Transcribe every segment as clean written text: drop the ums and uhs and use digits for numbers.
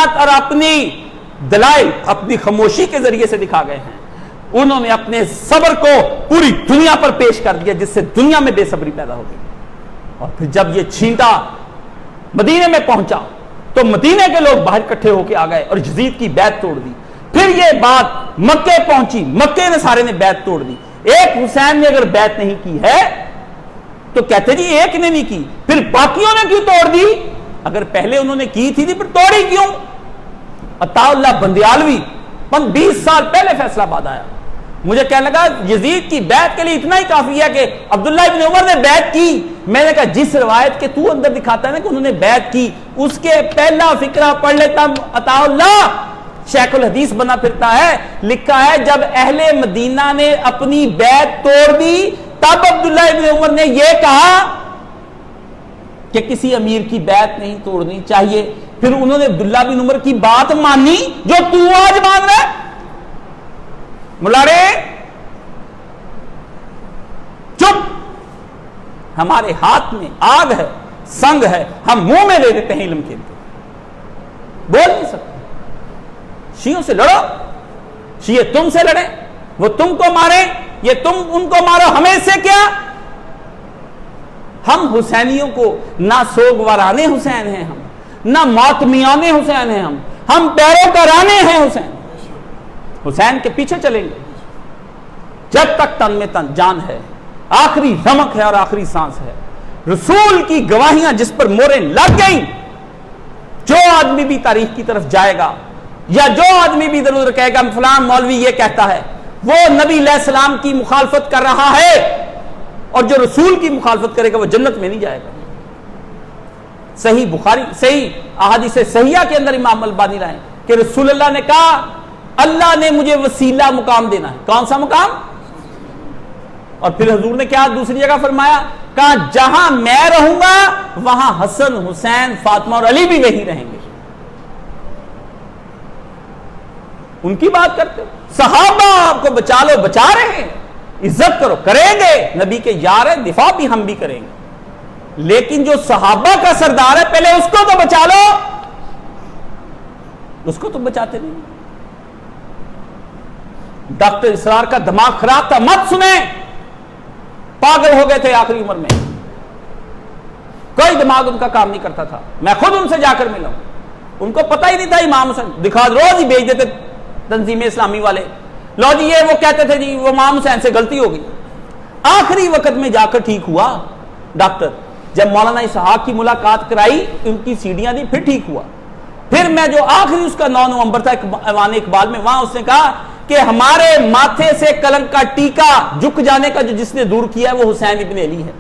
معجزات اور اپنی دلائل اپنی خاموشی کے ذریعے سے دکھا گئے ہیں. انہوں نے اپنے صبر کو پوری دنیا پر پیش کر دیا جس سے دنیا میں بے صبری پیدا ہو گئی. اور پھر جب یہ چھینٹا مدینے میں پہنچا تو مدینے کے لوگ باہر اکٹھے ہو کے آ گئے اور یزید کی بیعت توڑ دی. پھر یہ بات مکے پہنچی, مکے نے سارے نے بیعت توڑ دی. ایک حسین نے اگر بیعت نہیں کی ہے تو کہتے جی ایک نے نہیں کی, پھر باقیوں نے کیوں توڑ دی؟ اگر پہلے انہوں نے کی تھی پھر توڑی کیوں؟ عطا اللہ بندیالوی 20 سال پہلے فیصلہ آباد آیا, مجھے کہنے لگا یزید کی بیعت کے لیے اتنا ہی کافی ہے کہ عبداللہ ابن عمر نے بیعت کی. میں نے کہا جس روایت کے تو اندر دکھاتا ہے نا کہ انہوں نے بیعت کی, اس کے پہلا فقرہ پڑھ لیتا. عطا اللہ شیخ الحدیث بنا پھرتا ہے, لکھا ہے جب اہل مدینہ نے اپنی بیعت توڑ دی تب عبداللہ ابن عمر نے یہ کہا کہ کسی امیر کی بیعت نہیں توڑنی چاہیے. پھر انہوں نے عبداللہ بن عمر کی بات مانی جو تو آج مان رہا ہے. ملارے چپ, ہمارے ہاتھ میں آگ ہے, سنگ ہے, ہم منہ میں لے دیتے ہیں علم کے, بول نہیں سکتے. شیعوں سے لڑو, شیعہ تم سے لڑیں, وہ تم کو مارے, یہ تم ان کو مارو, ہمیں سے کیا؟ ہم حسینیوں کو نہ سوگواران حسین ہیں, ہم نہ ماتمیان حسین ہیں, ہم پیروکارانے ہیں حسین. حسین کے پیچھے چلیں گے جب تک تن میں تن جان ہے, آخری رمق ہے اور آخری سانس ہے. رسول کی گواہیاں جس پر موریں لگ گئیں, جو آدمی بھی تاریخ کی طرف جائے گا یا جو آدمی بھی ادھر ادھر کہے گا فلان مولوی یہ کہتا ہے, وہ نبی علیہ السلام کی مخالفت کر رہا ہے, اور جو رسول کی مخالفت کرے گا وہ جنت میں نہیں جائے گا. صحیح بخاری صحیح احادیث صحیحہ کے اندر امام البانی لائیں کہ رسول اللہ نے کہا اللہ نے مجھے وسیلہ مقام دینا ہے. کون سا مقام؟ اور پھر حضور نے کیا دوسری جگہ فرمایا, کہا جہاں میں رہوں گا وہاں حسن حسین فاطمہ اور علی بھی وہی رہیں گے. ان کی بات کرتے ہو, صحابہ آپ کو بچا لو, بچا رہے ہیں, عزت کرو, کریں گے, نبی کے یار ہے, دفاع بھی ہم بھی کریں گے, لیکن جو صحابہ کا سردار ہے پہلے اس کو تو بچا لو, اس کو تو بچاتے نہیں. ڈاکٹر اسرار کا دماغ خراب تھا, مت سنیں, پاگل ہو گئے تھے آخری عمر میں, کوئی دماغ ان کا کام نہیں کرتا تھا. میں خود ان سے جا کر ملا ہوں, ان کو پتہ ہی نہیں تھا امام حسین, دکھا روز ہی بھیج دیتے تنظیم اسلامی والے, لو جی یہ وہ کہتے تھے جی وہ امام حسین سے غلطی ہو گئی. آخری وقت میں جا کر ٹھیک ہوا ڈاکٹر, جب مولانا اسحاق کی ملاقات کرائی, ان کی سیڑھیاں دی, پھر ٹھیک ہوا. پھر میں جو آخری اس کا 9 نومبر تھا ایوان اقبال میں, وہاں اس نے کہا کہ ہمارے ماتھے سے کلنک کا ٹیکا جھک جانے کا جو جس نے دور کیا ہے وہ حسین ابن علی ہے,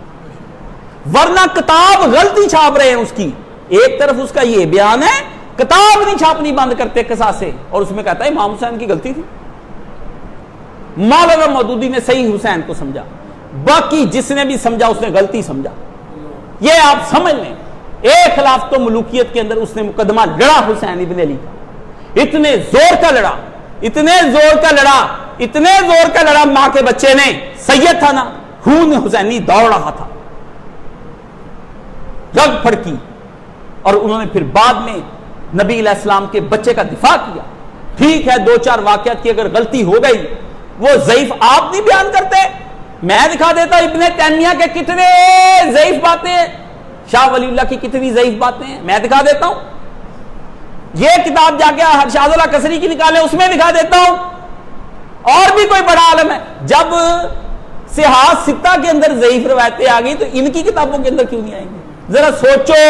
ورنہ کتاب غلطی چھاپ رہے ہیں اس کی. ایک طرف اس کا یہ بیان ہے کتاب نہیں چھاپنی بند کرتے قصاص سے, اور اس میں کہتا ہے امام حسین کی غلطی تھی. مولانا مودودی نے صحیح حسین کو سمجھا, باقی جس نے بھی سمجھا اس نے غلطی سمجھا. یہ آپ سمجھ لیں, ایک خلاف تو ملوکیت کے اندر اس نے مقدمہ لڑا حسین ابن علی کا, اتنے زور کا لڑا, اتنے زور کا لڑا, اتنے زور کا لڑا, ماں کے بچے نے, سید تھا نا, خون حسینی دوڑ رہا تھا, رگ پھڑکی. اور انہوں نے پھر بعد میں نبی علیہ السلام کے بچے کا دفاع کیا. ٹھیک ہے 2-4 واقعات کی اگر غلطی ہو گئی, وہ ضعیف آپ نہیں بیان کرتے, میں دکھا دیتا ہوں ابن تیمیہ کے کتنے ضعیف باتیں ہیں, شاہ ولی اللہ کی کتنی ضعیف باتیں ہیں, میں دکھا دیتا ہوں. یہ کتاب جا کے ارشاد اللہ کسری کی نکالے, اس میں دکھا دیتا ہوں. اور بھی کوئی بڑا عالم ہے, جب صحاح ستہ کے اندر ضعیف روایتیں آ گئی تو ان کی کتابوں کے اندر کیوں نہیں آئیں گی؟ ذرا سوچو,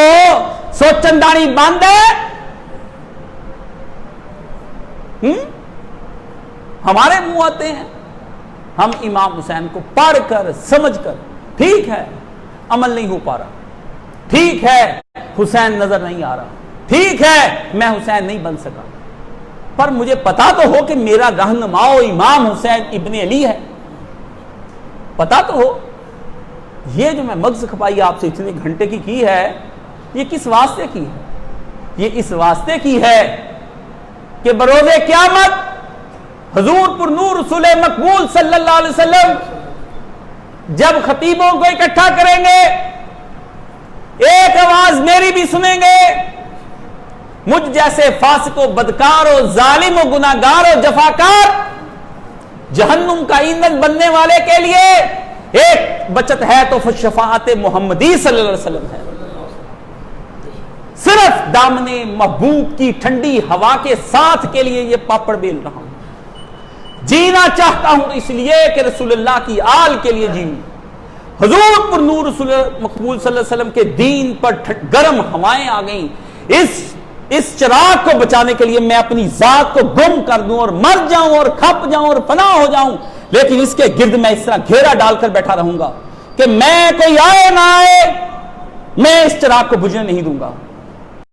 سوچن دانی بند ہے. ہمارے منہ آتے ہیں, ہم امام حسین کو پڑھ کر سمجھ کر, ٹھیک ہے عمل نہیں ہو پا رہا, ٹھیک ہے حسین نظر نہیں آ رہا, ٹھیک ہے میں حسین نہیں بن سکا, پر مجھے پتا تو ہو کہ میرا رہنما امام حسین ابن علی ہے, پتا تو ہو. یہ جو میں مغز کھپائی آپ سے اتنے گھنٹے کی ہے, یہ کس واسطے کی ہے؟ یہ اس واسطے کی ہے کہ بروز قیامت حضور پر نور رسول مقبول صلی اللہ علیہ وسلم جب خطیبوں کو اکٹھا کریں گے, ایک آواز میری بھی سنیں گے, مجھ جیسے فاسق و بدکار و ظالم و گناہگار و جفاکار جہنم کا ایندھن بننے والے کے لیے ایک بچت ہے تو شفاعت محمدی صلی اللہ علیہ وسلم ہے. صرف دامن محبوب کی ٹھنڈی ہوا کے ساتھ کے لیے یہ پاپڑ بیل رہا ہوں. جینا چاہتا ہوں اس لیے کہ رسول اللہ کی آل کے لیے جیوں. حضور پر نور رسول مقبول صلی اللہ علیہ وسلم کے دین پر گرم ہوائیں آ گئیں. اس چراغ کو بچانے کے لیے میں اپنی ذات کو گم کر دوں اور مر جاؤں اور کھپ جاؤں اور فنا ہو جاؤں، لیکن اس کے گرد میں اس طرح گھیرا ڈال کر بیٹھا رہوں گا کہ میں کوئی آئے نہ آئے میں اس چراغ کو بجھنے نہیں دوں گا.